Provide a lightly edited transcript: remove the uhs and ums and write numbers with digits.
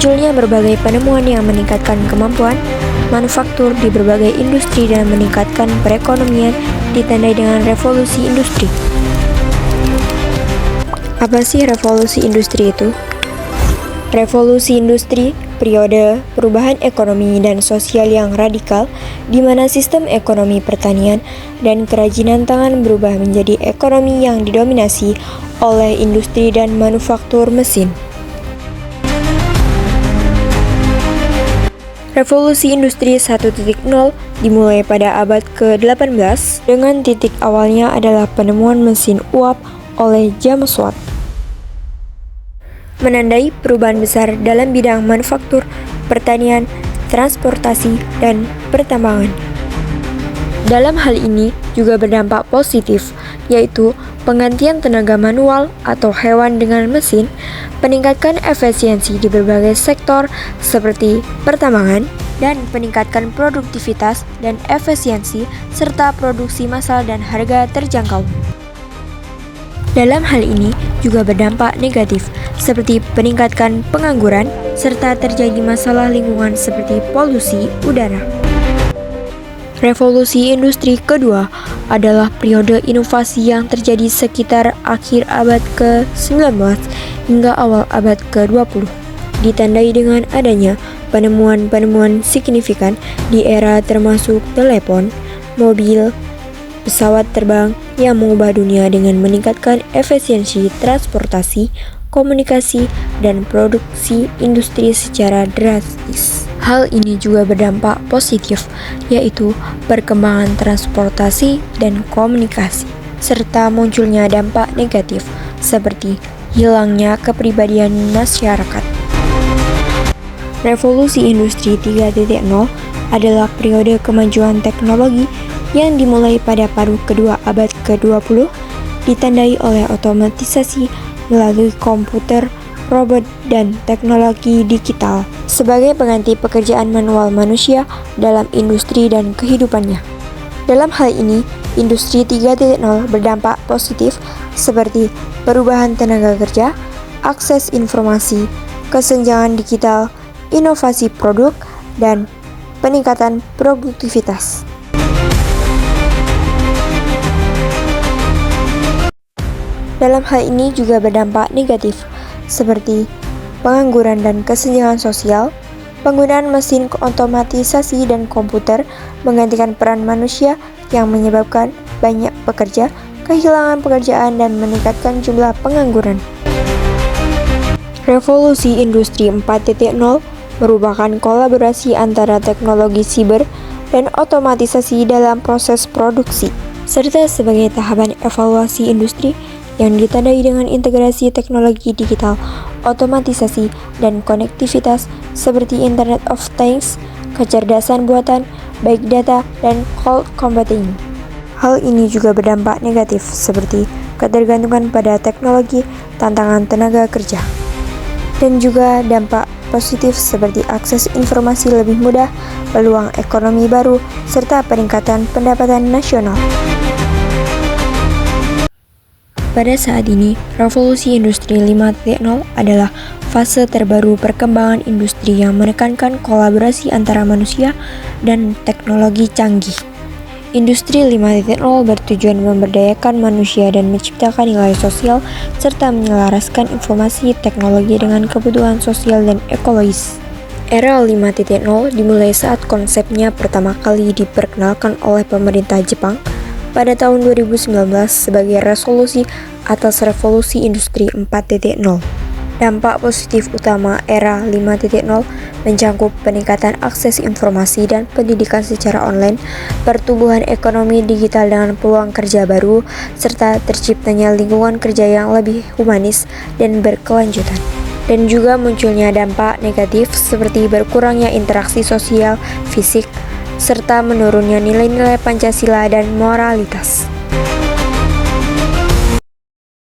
Munculnya berbagai penemuan yang meningkatkan kemampuan manufaktur di berbagai industri dan meningkatkan perekonomian ditandai dengan revolusi industri. Apa sih revolusi industri itu? Revolusi industri, periode perubahan ekonomi dan sosial yang radikal, di mana sistem ekonomi pertanian dan kerajinan tangan berubah menjadi ekonomi yang didominasi oleh industri dan manufaktur mesin. Revolusi Industri 1.0 dimulai pada abad ke-18 dengan titik awalnya adalah penemuan mesin uap oleh James Watt. Menandai perubahan besar dalam bidang manufaktur, pertanian, transportasi, dan pertambangan. Dalam hal ini juga berdampak positif, yaitu penggantian tenaga manual atau hewan dengan mesin, peningkatkan efisiensi di berbagai sektor seperti pertambangan, dan peningkatkan produktivitas dan efisiensi serta produksi massal dan harga terjangkau. Dalam hal ini juga berdampak negatif, seperti peningkatkan pengangguran, serta terjadi masalah lingkungan seperti polusi udara. Revolusi industri kedua adalah periode inovasi yang terjadi sekitar akhir abad ke-19 hingga awal abad ke-20, ditandai dengan adanya penemuan-penemuan signifikan di era termasuk telepon, mobil, pesawat terbang yang mengubah dunia dengan meningkatkan efisiensi transportasi, komunikasi, dan produksi industri secara drastis. Hal ini juga berdampak positif, yaitu perkembangan transportasi dan komunikasi, serta munculnya dampak negatif, seperti hilangnya kepribadian masyarakat. Revolusi Industri 3.0 adalah periode kemajuan teknologi yang dimulai pada paruh kedua abad ke-20, ditandai oleh otomatisasi melalui komputer, robot, dan teknologi digital sebagai pengganti pekerjaan manual manusia dalam industri dan kehidupannya. Dalam hal ini, Industri 3.0 berdampak positif seperti perubahan tenaga kerja, akses informasi, kesenjangan digital, inovasi produk, dan peningkatan produktivitas. Dalam hal ini juga berdampak negatif, seperti pengangguran dan kesenjangan sosial. Penggunaan mesin otomatisasi dan komputer menggantikan peran manusia yang menyebabkan banyak pekerja kehilangan pekerjaan dan meningkatkan jumlah pengangguran. Revolusi Industri 4.0 merupakan kolaborasi antara teknologi siber dan otomatisasi dalam proses produksi, serta sebagai tahapan evaluasi industri yang ditandai dengan integrasi teknologi digital, otomatisasi, dan konektivitas seperti Internet of Things, kecerdasan buatan, big data, dan cloud computing. Hal ini juga berdampak negatif seperti ketergantungan pada teknologi, tantangan tenaga kerja, dan juga dampak positif seperti akses informasi lebih mudah, peluang ekonomi baru, serta peningkatan pendapatan nasional. Pada saat ini, revolusi industri 5.0 adalah fase terbaru perkembangan industri yang menekankan kolaborasi antara manusia dan teknologi canggih. Industri 5.0 bertujuan memberdayakan manusia dan menciptakan nilai sosial serta menyelaraskan informasi teknologi dengan kebutuhan sosial dan ekologis. Era 5.0 dimulai saat konsepnya pertama kali diperkenalkan oleh pemerintah Jepang pada tahun 2019 sebagai resolusi atas revolusi industri 4.0. Dampak positif utama era 5.0 mencakup peningkatan akses informasi dan pendidikan secara online, pertumbuhan ekonomi digital dengan peluang kerja baru, serta terciptanya lingkungan kerja yang lebih humanis dan berkelanjutan. Dan juga munculnya dampak negatif seperti berkurangnya interaksi sosial, fisik, serta menurunnya nilai-nilai Pancasila dan moralitas.